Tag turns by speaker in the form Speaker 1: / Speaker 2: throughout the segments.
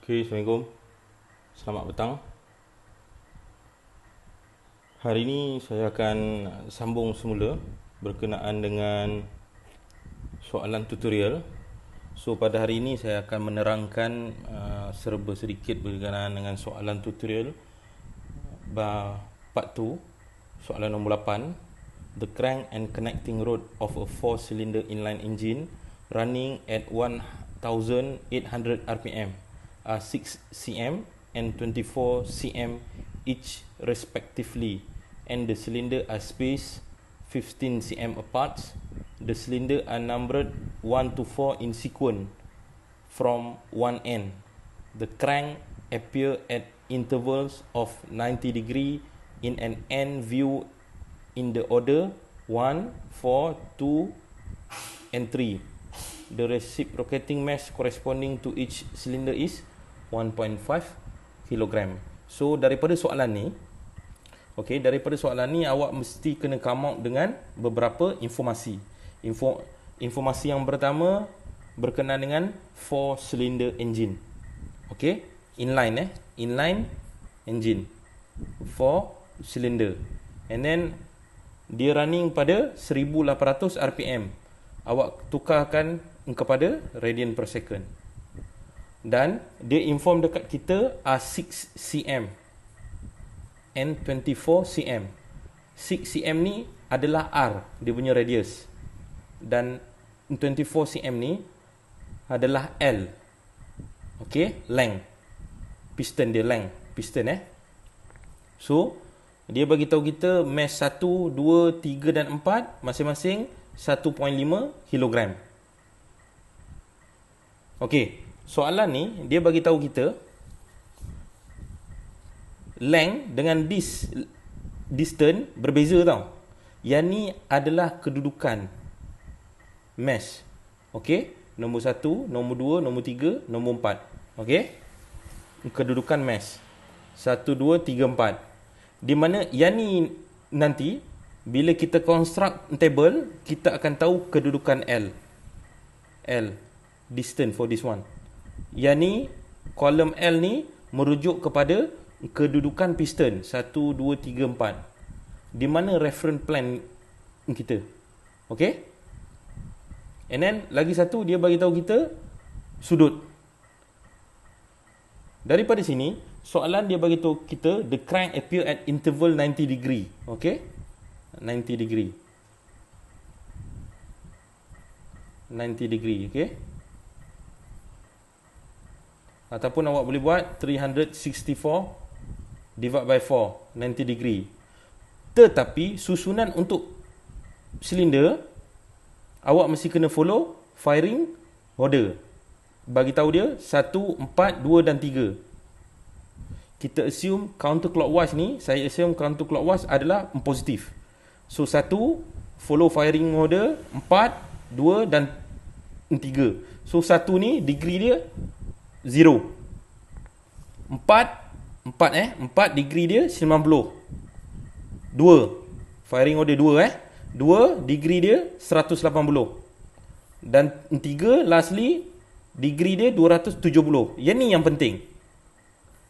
Speaker 1: Okay, Assalamualaikum. Selamat petang. Hari ini saya akan sambung semula berkenaan dengan soalan tutorial. So pada hari ini saya akan menerangkan serba sedikit berkenaan dengan soalan tutorial part 2, soalan nombor 8. The crank and connecting rod of a 4-cylinder inline engine running at 1800 rpm are 6 cm and 24 cm each respectively, and the cylinder are spaced 15 cm apart. The cylinder are numbered 1 to 4 in sequence from one end. The crank appear at intervals of 90 degree in an end view in the order 1, 4, 2 and 3. The reciprocating mass corresponding to each cylinder is 1.5 kg. So daripada soalan ni, awak mesti kena come out dengan beberapa informasi. Informasi yang pertama berkenaan dengan 4-cylinder engine. Okay, inline engine 4 cylinder, and then dia running pada 1800 rpm. Awak tukarkan kepada radian per second. Dan dia inform dekat kita 6 cm and 24 cm. 6 cm ni adalah R, dia punya radius. Dan 24 cm ni adalah L. Okay, length. Piston dia length. Piston So, dia bagi tahu kita mass 1, 2, 3 dan 4 masing-masing 1.5 kg. Okay, soalan ni dia bagi tahu kita length dengan distance berbeza tau. Yang ni adalah kedudukan mass. Okay, nombor 1, nombor 2, nombor 3, nombor 4. Okay, kedudukan mass 1, 2, 3, 4. Di mana yang ni nanti bila kita construct table, kita akan tahu kedudukan L, distance for this one. Yang ni kolom L ni merujuk kepada kedudukan piston 1, 2, 3, 4. Di mana reference plane kita. Okay, and then lagi satu dia bagi tahu kita sudut. Daripada sini soalan dia bagi tahu kita the crank appear at interval 90 degree. Okay, 90 degree, okay. Ataupun awak boleh buat 364 divide by 4, 90 degree. Tetapi susunan untuk silinder awak mesti kena follow firing order. Bagi tahu dia 1, 4, 2 dan 3. Kita assume counterclockwise ni, saya assume counterclockwise adalah positif. So 1 follow firing order, 4, 2 dan 3. So 1 ni degree dia 0. 4 degree dia 90. 2 firing order 2 degree dia 180. Dan 3 lastly degree dia 270. Yang ni yang penting.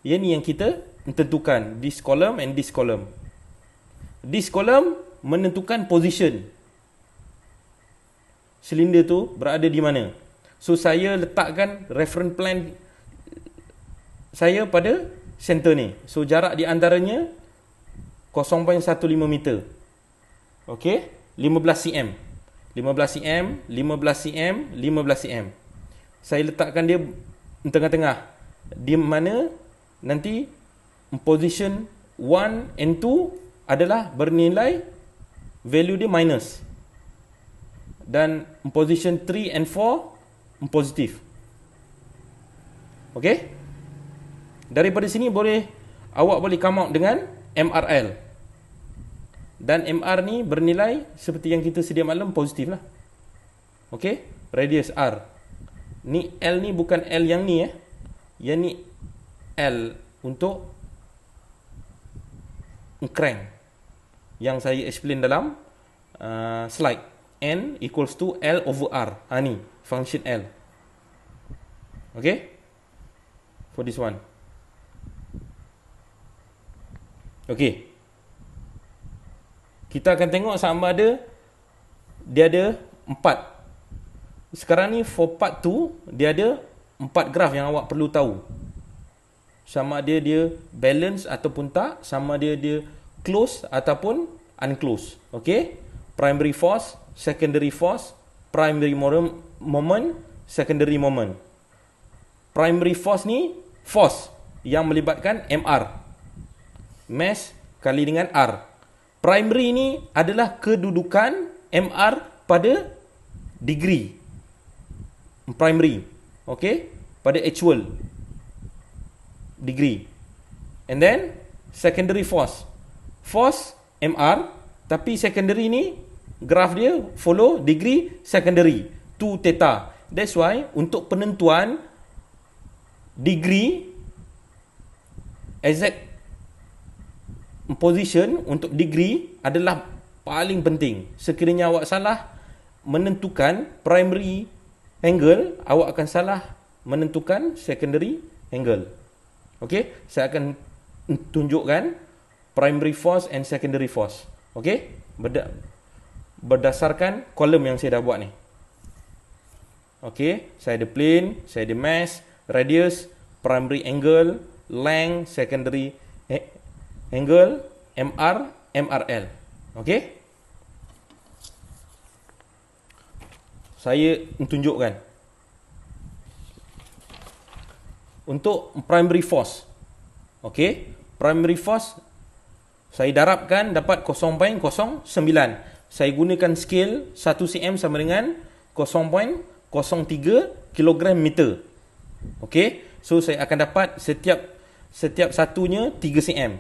Speaker 1: Yang ni yang kita tentukan, this column and this column. This column menentukan position silinder tu berada di mana. So saya letakkan reference plane saya pada center ni. So jarak di antaranya 0.15 meter. Okay, 15 cm. 15 cm, 15 cm, 15 cm. Saya letakkan dia tengah-tengah. Di mana nanti position 1 and 2 adalah bernilai value dia minus. Dan position 3 and 4 positif. Okay, daripada sini awak boleh come out dengan MRL. Dan MR ni bernilai seperti yang kita sedia maklum positif lah. Okay, radius R. Ni L ni bukan L yang ni Yang ni L untuk crank yang saya explain dalam slide. N equals to L over R. Ni function L. Okay, for this one. Okay. Kita akan tengok sama ada dia ada 4. Sekarang ni for part 2, dia ada 4 graf yang awak perlu tahu. Sama ada dia balance ataupun tak, sama dia close ataupun unclose. Okay. Primary force, secondary force, primary moment, secondary moment. Primary force ni force yang melibatkan MR. Mass kali dengan R. Primary ni adalah kedudukan MR pada degree. Primary. Okay? Pada actual degree. And then secondary force. Force MR, tapi secondary ni graf dia follow degree secondary 2 theta. That's why untuk penentuan degree exact position untuk degree adalah paling penting. Sekiranya awak salah menentukan primary angle, awak akan salah menentukan secondary angle. Okey, saya akan tunjukkan primary force and secondary force. Okey, berdasarkan kolom yang saya dah buat ni. Okey, saya ada plane, saya ada mass, radius, primary angle, length, secondary angle, MR, MRL. Okey? Saya tunjukkan. Untuk primary force. Okey? Primary force saya darabkan dapat 0.09. Saya gunakan scale 1 cm sama dengan 0.03 kg meter. Okey? So saya akan dapat setiap satunya 3 cm.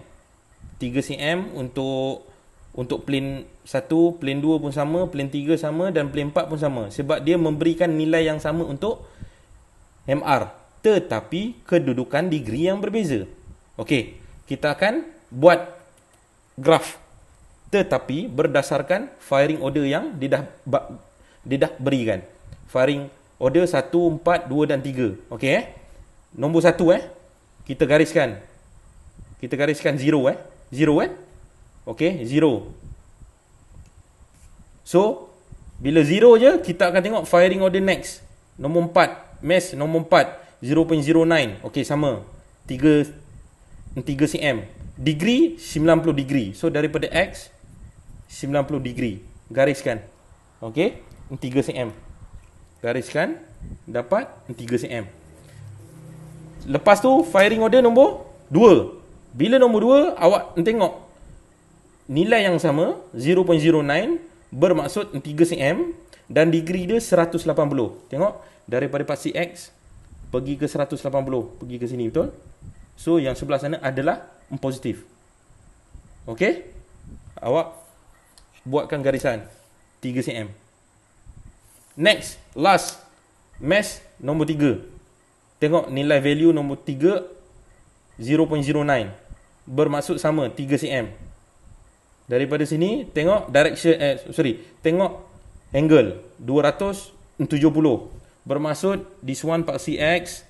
Speaker 1: 3 cm untuk plane 1, plane 2 pun sama, plane 3 sama dan plane 4 pun sama. Sebab dia memberikan nilai yang sama untuk MR, tetapi kedudukan degree yang berbeza. Okey, kita akan buat graf, tetapi berdasarkan firing order yang dia dah berikan. Firing order 1, 4, 2 dan 3. Okey Nombor 1 kita gariskan. Kita gariskan 0 0 Okey, 0. So, bila 0 je, kita akan tengok firing order next. Nombor 4, mass nombor 4, 0.09. Okey, sama. 3 cm. Degree, 90 degree. So, daripada X, 90 degree. Gariskan. Okey, 3 cm. Gariskan, dapat 3 cm. Lepas tu, firing order nombor 2. Bila nombor 2, awak tengok nilai yang sama, 0.09, bermaksud 3 cm dan degree dia 180. Tengok, daripada paksi X pergi ke 180, pergi ke sini, betul? So, yang sebelah sana adalah positif. Okey? Awak buatkan garisan 3 cm. Next, last, mass nombor 3. Tengok nilai value nombor 3, 0.09. Bermaksud sama, 3 cm. Daripada sini, tengok direction, tengok angle, 270. Bermaksud, this one paksi X,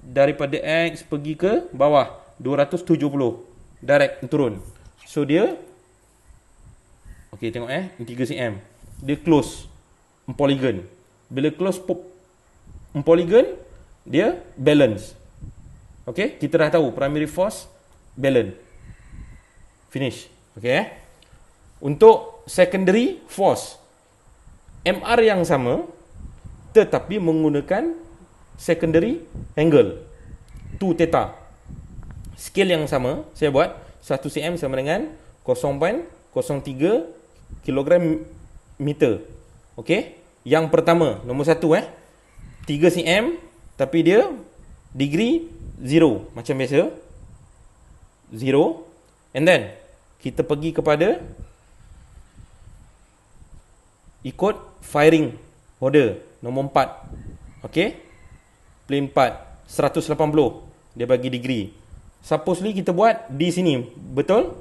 Speaker 1: daripada X pergi ke bawah, 270. Direct, turun. So, dia, okey, tengok 3 cm. Dia close, polygon. Bila close polygon, dia balance. Okey, kita dah tahu primary force balance. Finish. Okey. Untuk secondary force, MR yang sama tetapi menggunakan secondary angle 2 theta. Scale yang sama, saya buat 1 cm sama dengan 0.03 kg meter. Okey. Yang pertama, nombor 1 3 cm tapi dia degree 0 macam biasa. 0. And then kita pergi kepada ikut firing order nombor 4. Okey. Plane 4 180 dia bagi degree. Supposedly kita buat di sini, betul?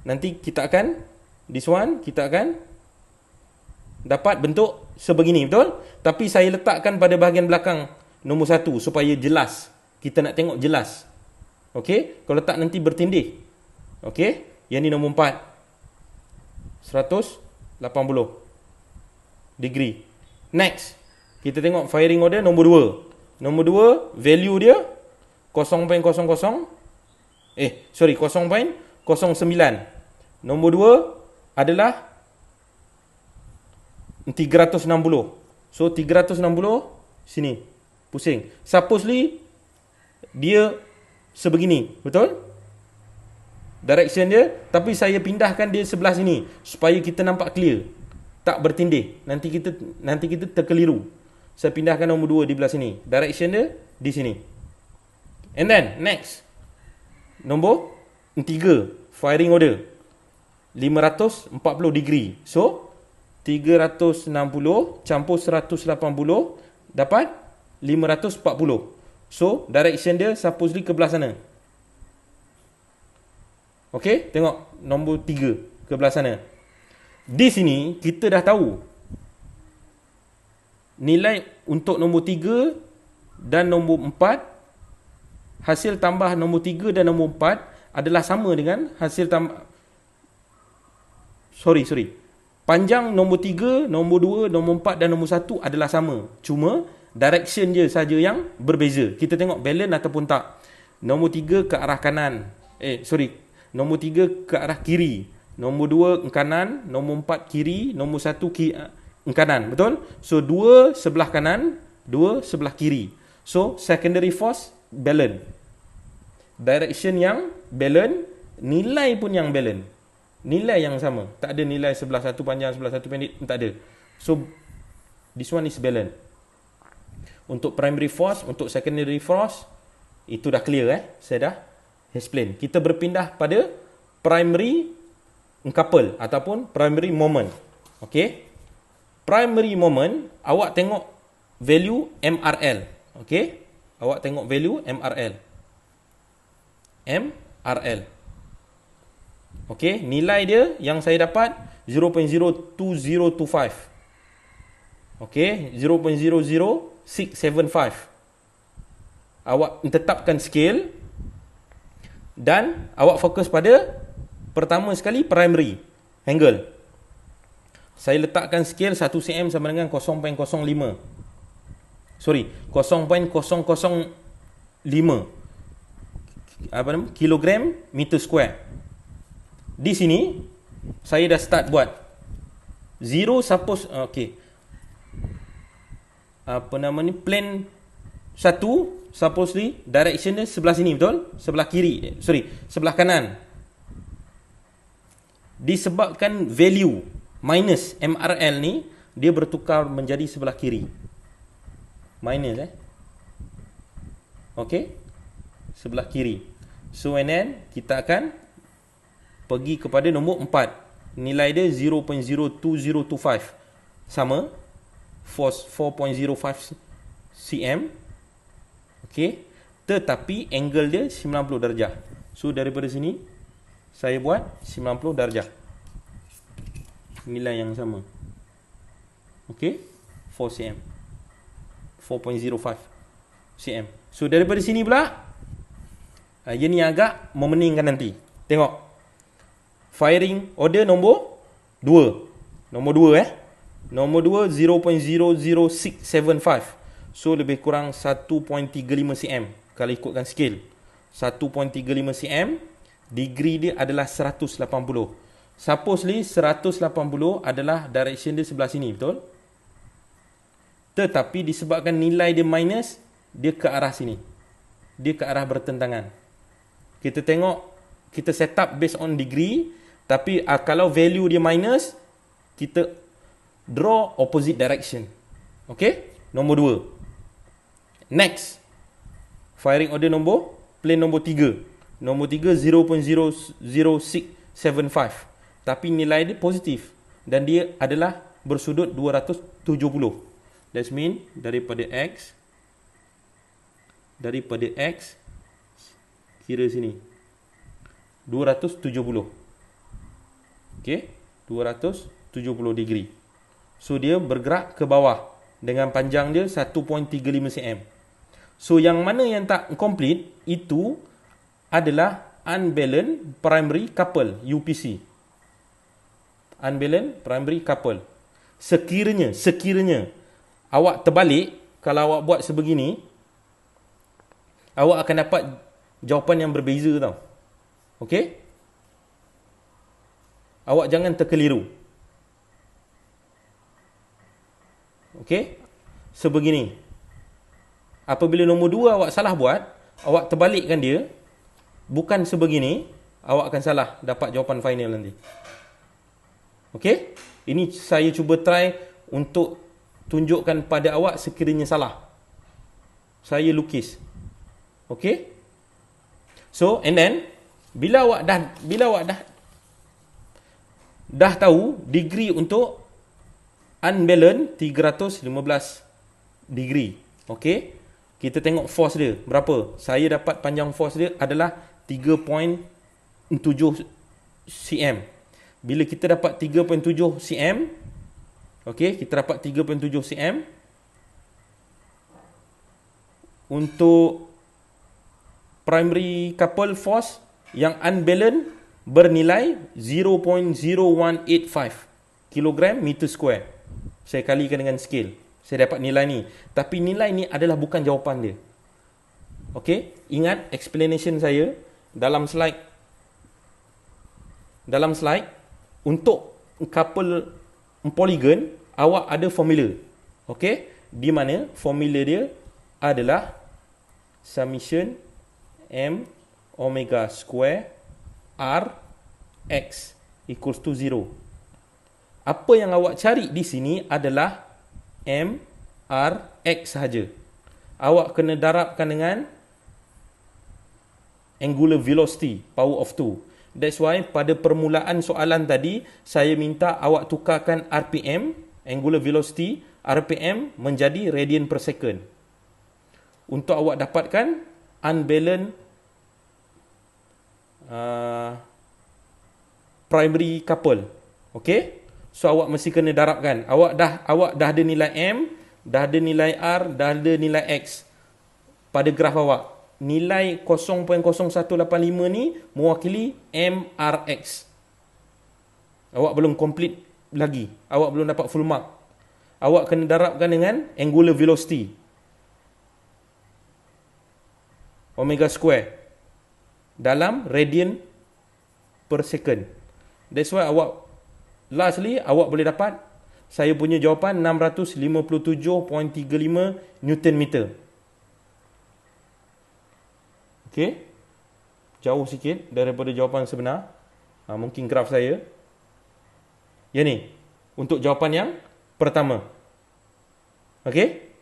Speaker 1: Nanti kita akan this one kita akan dapat bentuk sebegini, betul? Tapi saya letakkan pada bahagian belakang nombor 1 supaya jelas Kita nak tengok jelas. Okey, kalau tak nanti bertindih. Okey, yang ni nombor 4. 180 degree. Next, kita tengok firing order nombor 2. Nombor 2, value dia 0.00 0.09. Nombor 2 adalah 360. So 360 sini pusing. Supposedly dia sebegini, betul? Direction dia, tapi saya pindahkan dia sebelah sini supaya kita nampak clear, tak bertindih. Nanti kita terkeliru. Saya pindahkan nombor 2 di belah sini. Direction dia di sini. And then next, nombor 3, firing order 540 degree. So 360 campur 180 dapat 540. So direction dia supposedly ke belah sana. Okey, tengok nombor 3 ke belah sana. Di sini kita dah tahu nilai untuk nombor 3 dan nombor 4, hasil tambah nombor 3 dan nombor 4 adalah sama dengan hasil tambah panjang nombor 3, nombor 2, nombor 4 dan nombor 1 adalah sama. Cuma direction je saja yang berbeza. Kita tengok balance ataupun tak. Nombor 3 ke arah kanan. Nombor 3 ke arah kiri. Nombor 2 kanan, nombor 4 kiri, nombor 1 kanan. Betul? So 2 sebelah kanan, 2 sebelah kiri. So secondary force balance. Direction yang balance, nilai pun yang balance. Nilai yang sama. Tak ada nilai sebelah satu panjang, sebelah satu pendek, tak ada. So this one is balance. Untuk primary force, untuk secondary force, itu dah clear saya dah explain. Kita berpindah pada primary couple ataupun primary moment. Okey. Primary moment, awak tengok value MRL. Okey. Awak tengok value MRL. Okey, nilai dia yang saya dapat 0.02025. Okey, 0.00675. Awak tetapkan scale dan awak fokus pada pertama sekali primary angle. Saya letakkan scale 1 cm sama dengan 0.05. 0.005 kilogram meter square. Di sini saya dah start buat. Zero suppose plane 1 supposedly direction dia sebelah sini, betul? Sebelah kiri, sebelah kanan. Disebabkan value minus MRL ni, dia bertukar menjadi sebelah kiri. Minus Okey, sebelah kiri. So and then kita akan pergi kepada nombor 4. Nilai dia 0.02025. Sama. Force 4.05 cm. Okey. Tetapi angle dia 90 darjah. So daripada sini saya buat 90 darjah. Nilai yang sama. Okey. 4 cm. 4.05 cm. So daripada sini pula, yang ni agak memeningkan nanti. Tengok. Firing order nombor 2. Nombor 2 Nombor 2 0.00675. So lebih kurang 1.35 cm kalau ikutkan scale. 1.35 cm. Degree dia adalah 180. Supposedly 180 adalah direction dia sebelah sini, betul? Tetapi disebabkan nilai dia minus, dia ke arah sini. Dia ke arah bertentangan. Kita tengok, kita set up based on degree. Tapi kalau value dia minus, kita draw opposite direction. Okay? Nombor 2. Next. Firing order plane nombor 3. Nombor 3 0.00675. Tapi nilai dia positif. Dan dia adalah bersudut 270. That mean daripada X kira sini 270. Okay, 270 degree. So dia bergerak ke bawah dengan panjang dia 1.35 cm. So yang mana yang tak complete itu adalah unbalanced primary couple, UPC. Unbalanced primary couple. Sekiranya awak terbalik, kalau awak buat sebegini, awak akan dapat jawapan yang berbeza tau. Okey? Awak jangan terkeliru. Okey? Sebegini. Apabila nombor 2 awak salah buat, awak terbalikkan dia, bukan sebegini, awak akan salah dapat jawapan final nanti. Okey? Ini saya cuba try untuk tunjukkan pada awak sekiranya salah. Saya lukis. Okey? So, and then bila awak dah tahu degree untuk unbalanced 315 degree. Okey? Kita tengok force dia berapa. Saya dapat panjang force dia adalah 3.7 cm. Bila kita dapat 3.7 cm, okey, kita dapat 3.7 cm untuk primary couple force yang unbalanced bernilai 0.0185 kg meter square. Saya kalikan dengan scale, saya dapat nilai ni. Tapi nilai ni adalah bukan jawapan dia. Okey, ingat explanation saya dalam slide untuk couple polygon awak ada formula. Okey, di mana formula dia adalah summation m omega square r x equals to 0. Apa yang awak cari di sini adalah m r x sahaja. Awak kena darabkan dengan angular velocity power of 2. That's why pada permulaan soalan tadi saya minta awak tukarkan RPM, angular velocity, RPM menjadi radian per second. Untuk awak dapatkan unbalanced primary couple. Okey? So awak mesti kena darabkan. Awak dah ada nilai M, dah ada nilai R, dah ada nilai X pada graf awak. Nilai 0.0185 ni mewakili MRX. Awak belum complete lagi. Awak belum dapat full mark. Awak kena darabkan dengan angular velocity omega square dalam radian per second. That's why awak lastly awak boleh dapat saya punya jawapan 657.35 Newton meter. Okey. Jauh sikit daripada jawapan sebenar. Mungkin graf saya. Ya ni. Untuk jawapan yang pertama. Okey?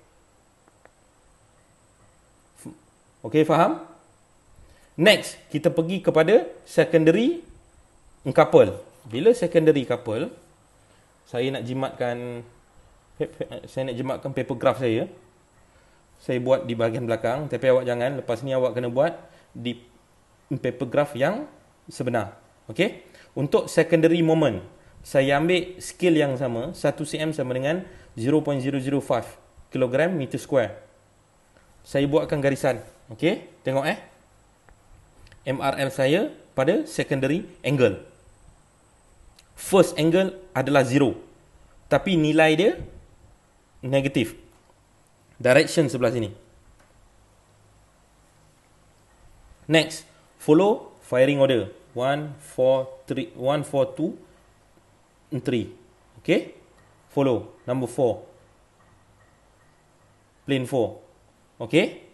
Speaker 1: Okey, faham? Next, kita pergi kepada secondary couple. Bila secondary couple, saya nak jimatkan paper graph saya. Saya buat di bahagian belakang, tapi awak jangan. Lepas ni awak kena buat di paper graph yang sebenar. Okey? Untuk secondary moment, saya ambil scale yang sama, 1 cm sama dengan 0.005 kg meter square. Saya buatkan garisan. Okey? Tengok MRL saya pada secondary angle. First angle adalah 0. Tapi nilai dia negatif. Direction sebelah sini. Next, follow firing order 1 4 2 3. Okay, follow number 4, plane 4. Okay,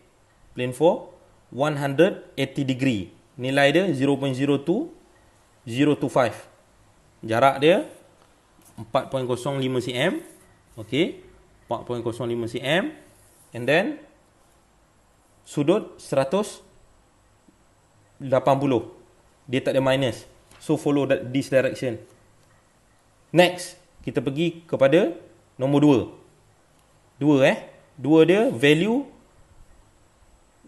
Speaker 1: plane 4 180 degree. Nilai dia 0.02025. Jarak dia 4.05 cm. Okay, 4.05 cm. And then sudut 180. Dia tak ada minus. So follow this direction. Next, kita pergi kepada nombor 2. 2 dia value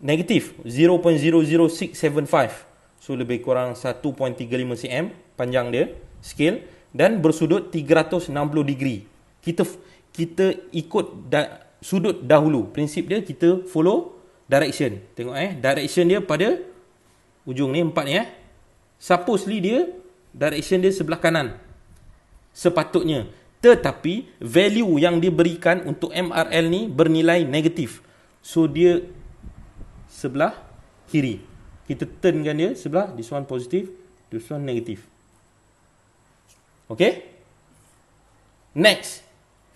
Speaker 1: negatif 0.00675. So lebih kurang 1.35 cm panjang dia, scale, dan bersudut 360 degree. Kita ikut sudut dahulu. Prinsip dia kita follow direction. Tengok direction dia pada ujung ni 4 ni Supposedly dia direction dia sebelah kanan. Sepatutnya. Tetapi value yang diberikan untuk MRL ni bernilai negatif. So dia sebelah kiri. Kita turnkan dia sebelah, this one positive, this one negatif. Okay? Next.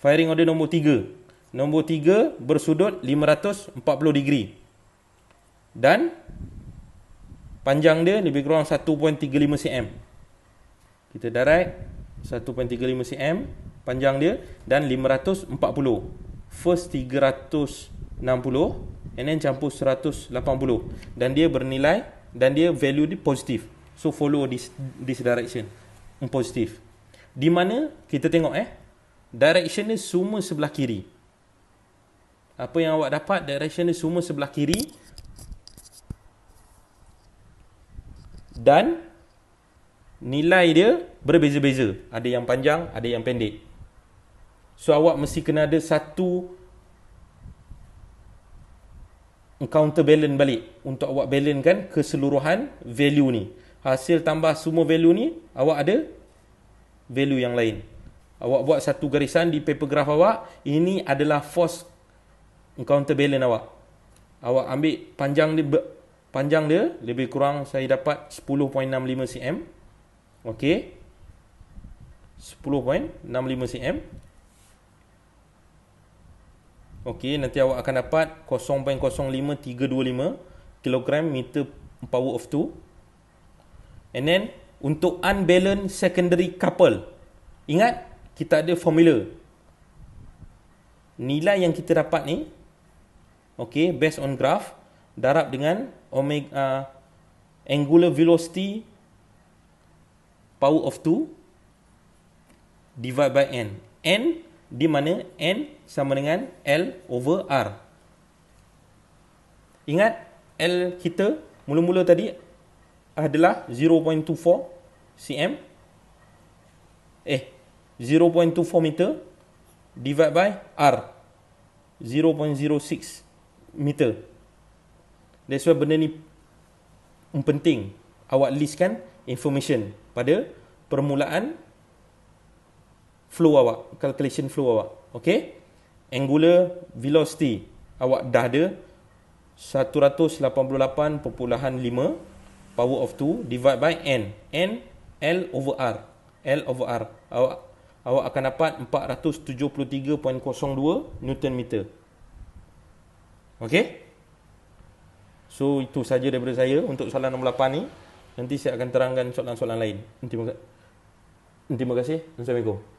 Speaker 1: Firing order nombor 3. Nombor 3 bersudut 540 degree. Dan panjang dia lebih kurang 1.35 cm. Kita direct 1.35 cm panjang dia dan 540. First 360 and then campur 180 dan dia bernilai dan dia value dia positif. So follow this direction. Positif. Di mana kita tengok direction dia semua sebelah kiri. Apa yang awak dapat, direction dia semua sebelah kiri. Dan nilai dia berbeza-beza. Ada yang panjang, ada yang pendek. So awak mesti kena ada satu counterbalance balik untuk awak balancekan keseluruhan value ni. Hasil tambah semua value ni, awak ada value yang lain. Awak buat satu garisan di paper graph awak. Ini adalah force counterbalance awak. Awak ambil panjang dia lebih kurang saya dapat 10.65 cm. Okey. 10.65 cm. Okey, nanti awak akan dapat 0.05325 kg meter power of 2. And then untuk unbalanced secondary couple, ingat kita ada formula. Nilai yang kita dapat ni, okey, based on graph, darab dengan omega angular velocity power of 2 divide by n. N di mana n sama dengan L over R. Ingat L kita mula-mula tadi adalah 0.24 cm. 0.24 meter divide by R 0.06 meter. That's why benda ni penting. Awak listkan information pada permulaan flow awak, calculation flow awak. Okay? Angular velocity awak dah ada 188.5 power of 2 divide by n. N L over R. L over R. Awak akan dapat 473.02 Newton meter. Okay? So itu saja daripada saya untuk soalan nombor 8 ni. Nanti saya akan terangkan soalan-soalan lain. Terima kasih. Assalamualaikum.